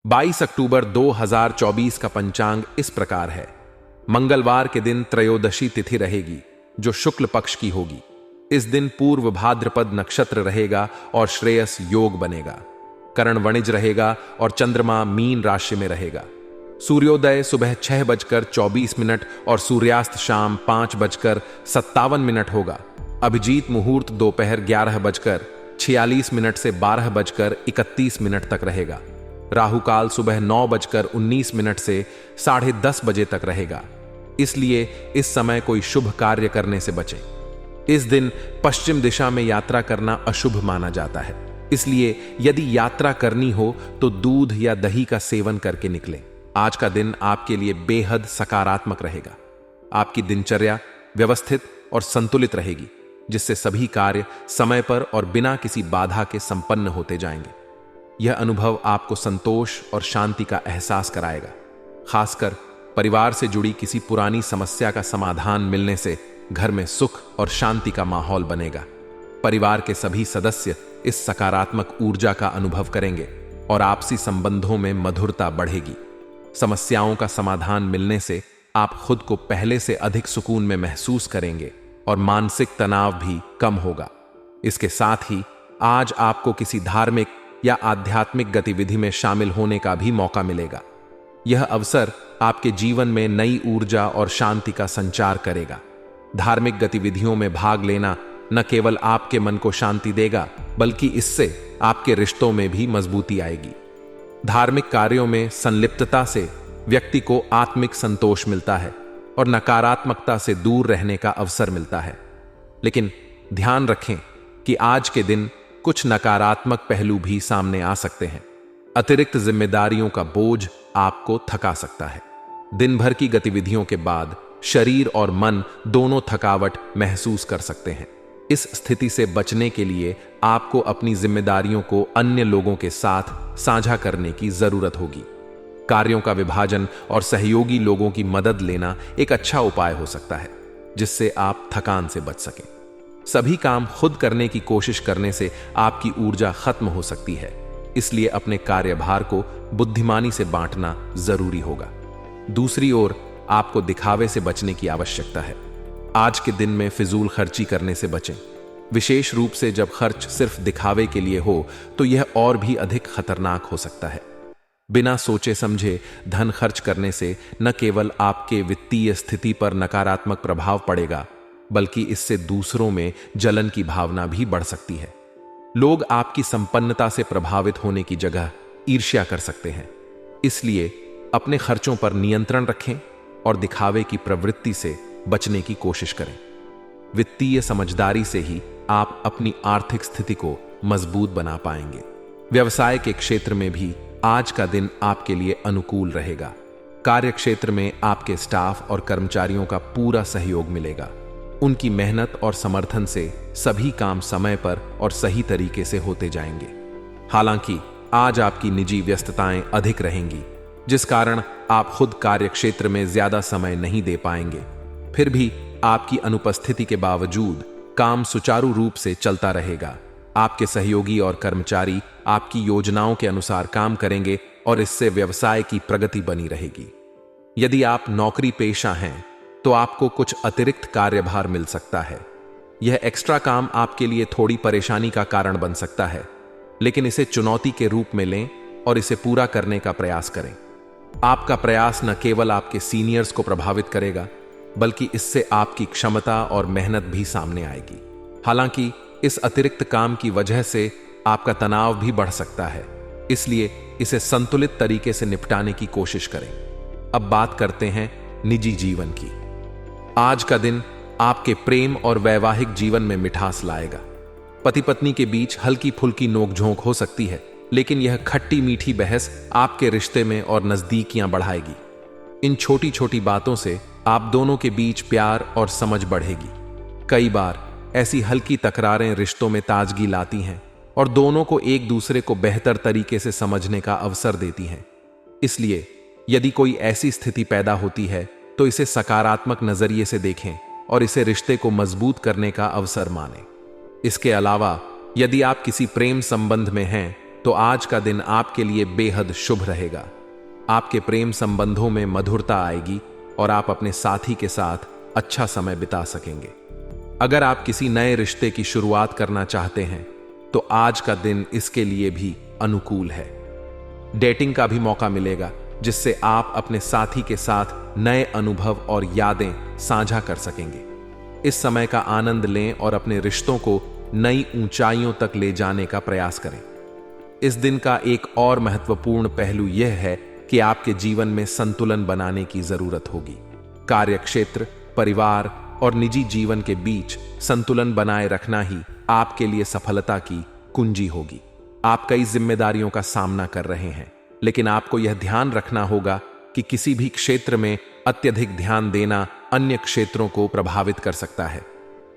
22 अक्टूबर 2024 का पंचांग इस प्रकार है। मंगलवार के दिन त्रयोदशी तिथि रहेगी, जो शुक्ल पक्ष की होगी। इस दिन पूर्व भाद्रपद नक्षत्र रहेगा और श्रेयस योग बनेगा। करण वणिज रहेगा और चंद्रमा मीन राशि में रहेगा। सूर्योदय सुबह 6:24 और सूर्यास्त शाम 5:57 होगा। अभिजीत मुहूर्त दोपहर 11:46 से 12:31 तक रहेगा। राहु काल सुबह 9:19 से 10:30 बजे तक रहेगा, इसलिए इस समय कोई शुभ कार्य करने से बचें। इस दिन पश्चिम दिशा में यात्रा करना अशुभ माना जाता है, इसलिए यदि यात्रा करनी हो तो दूध या दही का सेवन करके निकलें। आज का दिन आपके लिए बेहद सकारात्मक रहेगा। आपकी दिनचर्या व्यवस्थित और संतुलित रहेगी, जिससे सभी कार्य समय पर और बिना किसी बाधा के संपन्न होते जाएंगे। यह अनुभव आपको संतोष और शांति का एहसास कराएगा। खासकर परिवार से जुड़ी किसी पुरानी समस्या का समाधान मिलने से घर में सुख और शांति का माहौल बनेगा। परिवार के सभी सदस्य इस सकारात्मक ऊर्जा का अनुभव करेंगे और आपसी संबंधों में मधुरता बढ़ेगी। समस्याओं का समाधान मिलने से आप खुद को पहले से अधिक सुकून में महसूस करेंगे और मानसिक तनाव भी कम होगा। इसके साथ ही आज आपको किसी धार्मिक या आध्यात्मिक गतिविधि में शामिल होने का भी मौका मिलेगा। यह अवसर आपके जीवन में नई ऊर्जा और शांति का संचार करेगा। धार्मिक गतिविधियों में भाग लेना न केवल आपके मन को शांति देगा, बल्कि इससे आपके रिश्तों में भी मजबूती आएगी। धार्मिक कार्यों में संलिप्तता से व्यक्ति को आत्मिक संतोष मिलता है और नकारात्मकता से दूर रहने का अवसर मिलता है। लेकिन ध्यान रखें कि आज के दिन कुछ नकारात्मक पहलू भी सामने आ सकते हैं। अतिरिक्त जिम्मेदारियों का बोझ आपको थका सकता है। दिन भर की गतिविधियों के बाद शरीर और मन दोनों थकावट महसूस कर सकते हैं। इस स्थिति से बचने के लिए आपको अपनी जिम्मेदारियों को अन्य लोगों के साथ साझा करने की जरूरत होगी। कार्यों का विभाजन और सहयोगी लोगों की मदद लेना एक अच्छा उपाय हो सकता है, जिससे आप थकान से बच सकें। सभी काम खुद करने की कोशिश करने से आपकी ऊर्जा खत्म हो सकती है, इसलिए अपने कार्यभार को बुद्धिमानी से बांटना जरूरी होगा। दूसरी ओर आपको दिखावे से बचने की आवश्यकता है। आज के दिन में फिजूल खर्ची करने से बचें। विशेष रूप से जब खर्च सिर्फ दिखावे के लिए हो तो यह और भी अधिक खतरनाक हो सकता है। बिना सोचे समझे धन खर्च करने से न केवल आपके वित्तीय स्थिति पर नकारात्मक प्रभाव पड़ेगा, बल्कि इससे दूसरों में जलन की भावना भी बढ़ सकती है। लोग आपकी संपन्नता से प्रभावित होने की जगह ईर्ष्या कर सकते हैं। इसलिए अपने खर्चों पर नियंत्रण रखें और दिखावे की प्रवृत्ति से बचने की कोशिश करें। वित्तीय समझदारी से ही आप अपनी आर्थिक स्थिति को मजबूत बना पाएंगे। व्यवसाय के क्षेत्र में भी आज का दिन आपके लिए अनुकूल रहेगा। कार्य क्षेत्र में आपके स्टाफ और कर्मचारियों का पूरा सहयोग मिलेगा। उनकी मेहनत और समर्थन से सभी काम समय पर और सही तरीके से होते जाएंगे। हालांकि आज आपकी निजी व्यस्तताएं अधिक रहेंगी, जिस कारण आप खुद कार्य क्षेत्र में ज्यादा समय नहीं दे पाएंगे। फिर भी आपकी अनुपस्थिति के बावजूद काम सुचारू रूप से चलता रहेगा। आपके सहयोगी और कर्मचारी आपकी योजनाओं के अनुसार काम करेंगे और इससे व्यवसाय की प्रगति बनी रहेगी। यदि आप नौकरी पेशा हैं तो आपको कुछ अतिरिक्त कार्यभार मिल सकता है। यह एक्स्ट्रा काम आपके लिए थोड़ी परेशानी का कारण बन सकता है, लेकिन इसे चुनौती के रूप में लें और इसे पूरा करने का प्रयास करें। आपका प्रयास न केवल आपके सीनियर्स को प्रभावित करेगा, बल्कि इससे आपकी क्षमता और मेहनत भी सामने आएगी। हालांकि इस अतिरिक्त काम की वजह से आपका तनाव भी बढ़ सकता है, इसलिए इसे संतुलित तरीके से निपटाने की कोशिश करें। अब बात करते हैं निजी जीवन की। आज का दिन आपके प्रेम और वैवाहिक जीवन में मिठास लाएगा। पति पत्नी के बीच हल्की फुल्की नोकझोंक हो सकती है, लेकिन यह खट्टी मीठी बहस आपके रिश्ते में और नजदीकियां बढ़ाएगी। इन छोटी छोटी बातों से आप दोनों के बीच प्यार और समझ बढ़ेगी। कई बार ऐसी हल्की तकरारें रिश्तों में ताजगी लाती हैं और दोनों को एक दूसरे को बेहतर तरीके से समझने का अवसर देती हैं। इसलिए यदि कोई ऐसी स्थिति पैदा होती है तो इसे सकारात्मक नजरिए से देखें और इसे रिश्ते को मजबूत करने का अवसर मानें। इसके अलावा यदि आप किसी प्रेम संबंध में हैं तो आज का दिन आपके लिए बेहद शुभ रहेगा। आपके प्रेम संबंधों में मधुरता आएगी और आप अपने साथी के साथ अच्छा समय बिता सकेंगे। अगर आप किसी नए रिश्ते की शुरुआत करना चाहते हैं तो आज का दिन इसके लिए भी अनुकूल है। डेटिंग का भी मौका मिलेगा, जिससे आप अपने साथी के साथ नए अनुभव और यादें साझा कर सकेंगे। इस समय का आनंद लें और अपने रिश्तों को नई ऊंचाइयों तक ले जाने का प्रयास करें। इस दिन का एक और महत्वपूर्ण पहलू यह है कि आपके जीवन में संतुलन बनाने की जरूरत होगी। कार्यक्षेत्र, परिवार और निजी जीवन के बीच संतुलन बनाए रखना ही आपके लिए सफलता की कुंजी होगी। आप कई जिम्मेदारियों का सामना कर रहे हैं, लेकिन आपको यह ध्यान रखना होगा कि किसी भी क्षेत्र में अत्यधिक ध्यान देना अन्य क्षेत्रों को प्रभावित कर सकता है।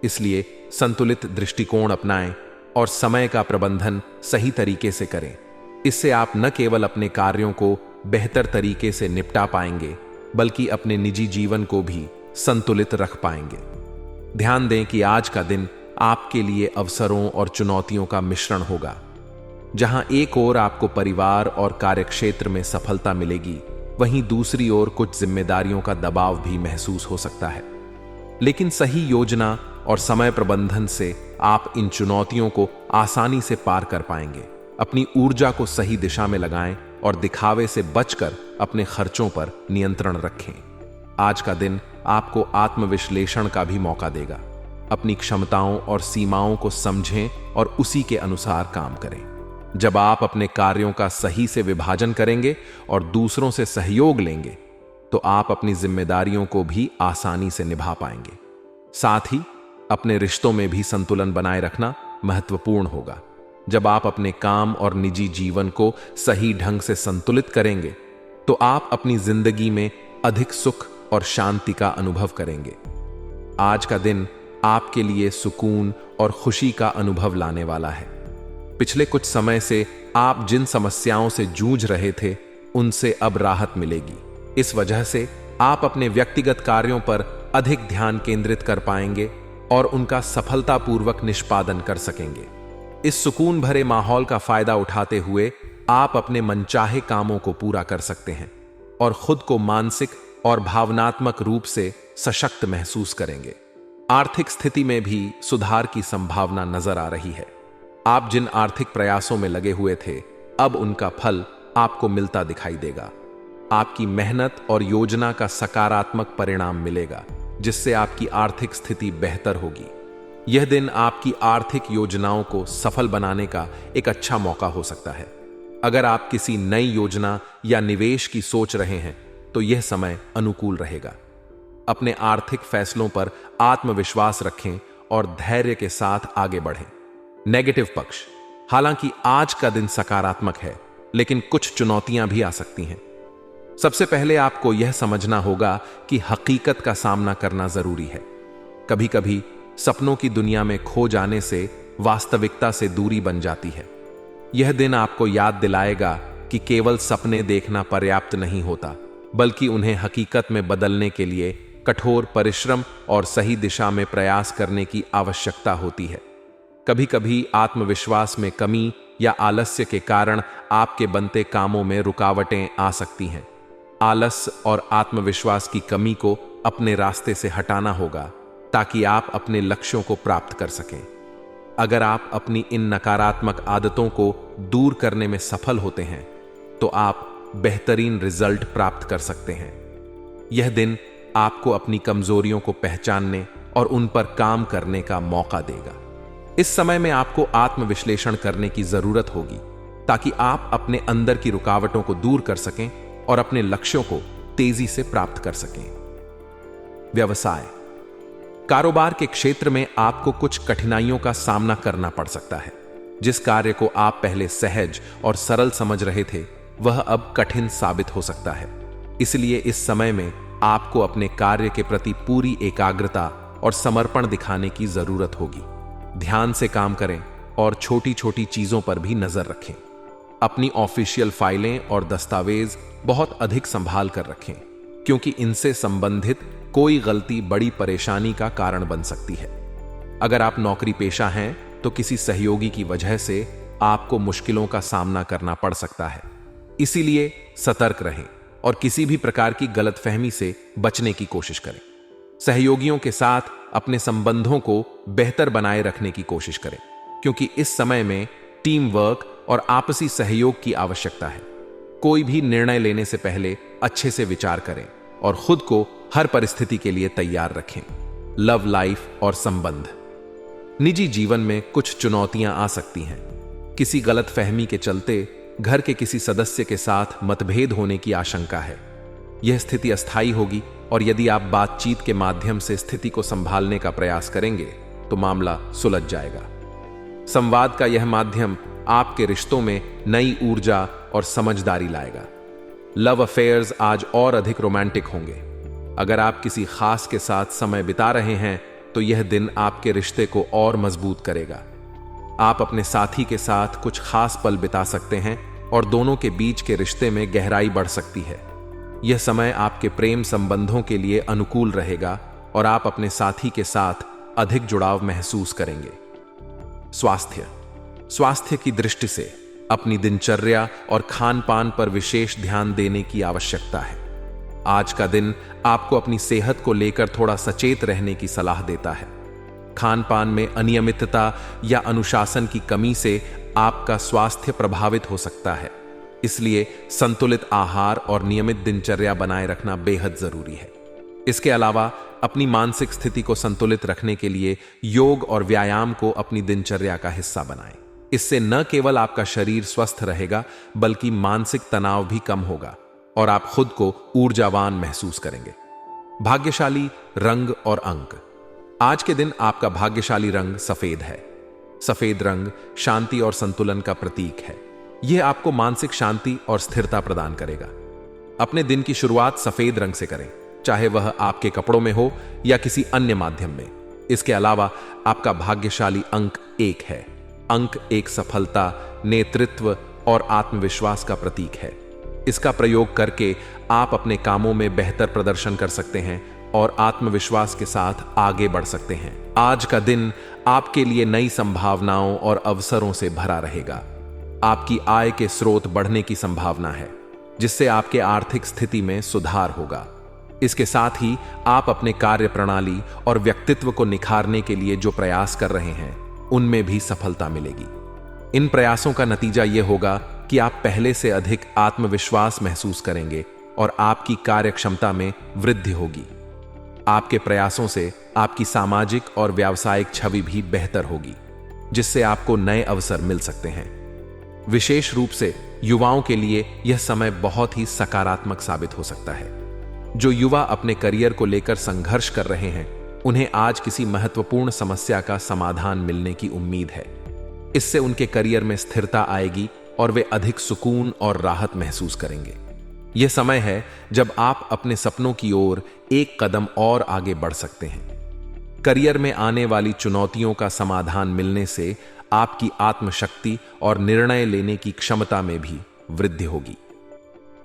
इसलिए संतुलित दृष्टिकोण अपनाएं और समय का प्रबंधन सही तरीके से करें। इससे आप न केवल अपने कार्यों को बेहतर तरीके से निपटा पाएंगे, बल्कि अपने निजी जीवन को भी संतुलित रख पाएंगे। ध्यान दें कि आज का दिन आपके लिए अवसरों और चुनौतियों का मिश्रण होगा। जहां एक ओर आपको परिवार और कार्यक्षेत्र में सफलता मिलेगी, वहीं दूसरी ओर कुछ जिम्मेदारियों का दबाव भी महसूस हो सकता है। लेकिन सही योजना और समय प्रबंधन से आप इन चुनौतियों को आसानी से पार कर पाएंगे। अपनी ऊर्जा को सही दिशा में लगाएं और दिखावे से बचकर अपने खर्चों पर नियंत्रण रखें। आज का दिन आपको आत्मविश्लेषण का भी मौका देगा। अपनी क्षमताओं और सीमाओं को समझें और उसी के अनुसार काम करें। जब आप अपने कार्यों का सही से विभाजन करेंगे और दूसरों से सहयोग लेंगे, तो आप अपनी जिम्मेदारियों को भी आसानी से निभा पाएंगे। साथ ही अपने रिश्तों में भी संतुलन बनाए रखना महत्वपूर्ण होगा। जब आप अपने काम और निजी जीवन को सही ढंग से संतुलित करेंगे, तो आप अपनी जिंदगी में अधिक सुख और शांति का अनुभव करेंगे। आज का दिन आपके लिए सुकून और खुशी का अनुभव लाने वाला है। पिछले कुछ समय से आप जिन समस्याओं से जूझ रहे थे, उनसे अब राहत मिलेगी। इस वजह से आप अपने व्यक्तिगत कार्यों पर अधिक ध्यान केंद्रित कर पाएंगे और उनका सफलतापूर्वक निष्पादन कर सकेंगे। इस सुकून भरे माहौल का फायदा उठाते हुए आप अपने मनचाहे कामों को पूरा कर सकते हैं और खुद को मानसिक और भावनात्मक रूप से सशक्त महसूस करेंगे। आर्थिक स्थिति में भी सुधार की संभावना नजर आ रही है। आप जिन आर्थिक प्रयासों में लगे हुए थे, अब उनका फल आपको मिलता दिखाई देगा। आपकी मेहनत और योजना का सकारात्मक परिणाम मिलेगा, जिससे आपकी आर्थिक स्थिति बेहतर होगी। यह दिन आपकी आर्थिक योजनाओं को सफल बनाने का एक अच्छा मौका हो सकता है। अगर आप किसी नई योजना या निवेश की सोच रहे हैं, तो यह समय अनुकूल रहेगा। अपने आर्थिक फैसलों पर आत्मविश्वास रखें और धैर्य के साथ आगे बढ़ें। नेगेटिव पक्ष: हालांकि आज का दिन सकारात्मक है, लेकिन कुछ चुनौतियां भी आ सकती हैं। सबसे पहले आपको यह समझना होगा कि हकीकत का सामना करना जरूरी है। कभी कभी सपनों की दुनिया में खो जाने से वास्तविकता से दूरी बन जाती है। यह दिन आपको याद दिलाएगा कि केवल सपने देखना पर्याप्त नहीं होता, बल्कि उन्हें हकीकत में बदलने के लिए कठोर परिश्रम और सही दिशा में प्रयास करने की आवश्यकता होती है। कभी कभी आत्मविश्वास में कमी या आलस्य के कारण आपके बनते कामों में रुकावटें आ सकती हैं। आलस्य और आत्मविश्वास की कमी को अपने रास्ते से हटाना होगा, ताकि आप अपने लक्ष्यों को प्राप्त कर सकें। अगर आप अपनी इन नकारात्मक आदतों को दूर करने में सफल होते हैं, तो आप बेहतरीन रिजल्ट प्राप्त कर सकते हैं। यह दिन आपको अपनी कमजोरियों को पहचानने और उन पर काम करने का मौका देगा। इस समय में आपको आत्मविश्लेषण करने की जरूरत होगी, ताकि आप अपने अंदर की रुकावटों को दूर कर सकें और अपने लक्ष्यों को तेजी से प्राप्त कर सकें। व्यवसाय: कारोबार के क्षेत्र में आपको कुछ कठिनाइयों का सामना करना पड़ सकता है। जिस कार्य को आप पहले सहज और सरल समझ रहे थे, वह अब कठिन साबित हो सकता है। इसलिए इस समय में आपको अपने कार्य के प्रति पूरी एकाग्रता और समर्पण दिखाने की जरूरत होगी। ध्यान से काम करें और छोटी छोटी चीजों पर भी नजर रखें। अपनी ऑफिशियल फाइलें और दस्तावेज बहुत अधिक संभाल कर रखें, क्योंकि इनसे संबंधित कोई गलती बड़ी परेशानी का कारण बन सकती है। अगर आप नौकरी पेशा हैं, तो किसी सहयोगी की वजह से आपको मुश्किलों का सामना करना पड़ सकता है। इसीलिए सतर्क रहें और किसी भी प्रकार की गलतफहमी से बचने की कोशिश करें। सहयोगियों के साथ अपने संबंधों को बेहतर बनाए रखने की कोशिश करें, क्योंकि इस समय में टीम वर्क और आपसी सहयोग की आवश्यकता है। कोई भी निर्णय लेने से पहले अच्छे से विचार करें और खुद को हर परिस्थिति के लिए तैयार रखें। लव लाइफ और संबंध। निजी जीवन में कुछ चुनौतियां आ सकती हैं। किसी गलतफहमी के चलते घर के किसी सदस्य के साथ मतभेद होने की आशंका है। यह स्थिति अस्थायी होगी और यदि आप बातचीत के माध्यम से स्थिति को संभालने का प्रयास करेंगे तो मामला सुलझ जाएगा। संवाद का यह माध्यम आपके रिश्तों में नई ऊर्जा और समझदारी लाएगा। लव अफेयर्स आज और अधिक रोमांटिक होंगे। अगर आप किसी खास के साथ समय बिता रहे हैं तो यह दिन आपके रिश्ते को और मजबूत करेगा। आप अपने साथी के साथ कुछ खास पल बिता सकते हैं और दोनों के बीच के रिश्ते में गहराई बढ़ सकती है। यह समय आपके प्रेम संबंधों के लिए अनुकूल रहेगा और आप अपने साथी के साथ अधिक जुड़ाव महसूस करेंगे। स्वास्थ्य की दृष्टि से अपनी दिनचर्या और खान पान पर विशेष ध्यान देने की आवश्यकता है। आज का दिन आपको अपनी सेहत को लेकर थोड़ा सचेत रहने की सलाह देता है। खान पान में अनियमितता या अनुशासन की कमी से आपका स्वास्थ्य प्रभावित हो सकता है। इसलिए संतुलित आहार और नियमित दिनचर्या बनाए रखना बेहद जरूरी है। इसके अलावा अपनी मानसिक स्थिति को संतुलित रखने के लिए योग और व्यायाम को अपनी दिनचर्या का हिस्सा बनाएं। इससे न केवल आपका शरीर स्वस्थ रहेगा बल्कि मानसिक तनाव भी कम होगा और आप खुद को ऊर्जावान महसूस करेंगे। भाग्यशाली रंग और अंक। आज के दिन आपका भाग्यशाली रंग सफेद है। सफेद रंग शांति और संतुलन का प्रतीक है। यह आपको मानसिक शांति और स्थिरता प्रदान करेगा। अपने दिन की शुरुआत सफेद रंग से करें, चाहे वह आपके कपड़ों में हो या किसी अन्य माध्यम में। इसके अलावा आपका भाग्यशाली अंक 1 है। अंक एक सफलता, नेतृत्व और आत्मविश्वास का प्रतीक है। इसका प्रयोग करके आप अपने कामों में बेहतर प्रदर्शन कर सकते हैं और आत्मविश्वास के साथ आगे बढ़ सकते हैं। आज का दिन आपके लिए नई संभावनाओं और अवसरों से भरा रहेगा। आपकी आय के स्रोत बढ़ने की संभावना है, जिससे आपके आर्थिक स्थिति में सुधार होगा। इसके साथ ही आप अपने कार्य प्रणाली और व्यक्तित्व को निखारने के लिए जो प्रयास कर रहे हैं उनमें भी सफलता मिलेगी। इन प्रयासों का नतीजा यह होगा कि आप पहले से अधिक आत्मविश्वास महसूस करेंगे और आपकी कार्यक्षमता में वृद्धि होगी। आपके प्रयासों से आपकी सामाजिक और व्यावसायिक छवि भी बेहतर होगी, जिससे आपको नए अवसर मिल सकते हैं। विशेष रूप से युवाओं के लिए यह समय बहुत ही सकारात्मक साबित हो सकता है। जो युवा अपने करियर को लेकर संघर्ष कर रहे हैं, उन्हें आज किसी महत्वपूर्ण समस्या का समाधान मिलने की उम्मीद है। इससे उनके करियर में स्थिरता आएगी और वे अधिक सुकून और राहत महसूस करेंगे। यह समय है जब आप अपने सपनों की ओर एक कदम और आगे बढ़ सकते हैं। करियर में आने वाली चुनौतियों का समाधान मिलने से आपकी आत्मशक्ति और निर्णय लेने की क्षमता में भी वृद्धि होगी।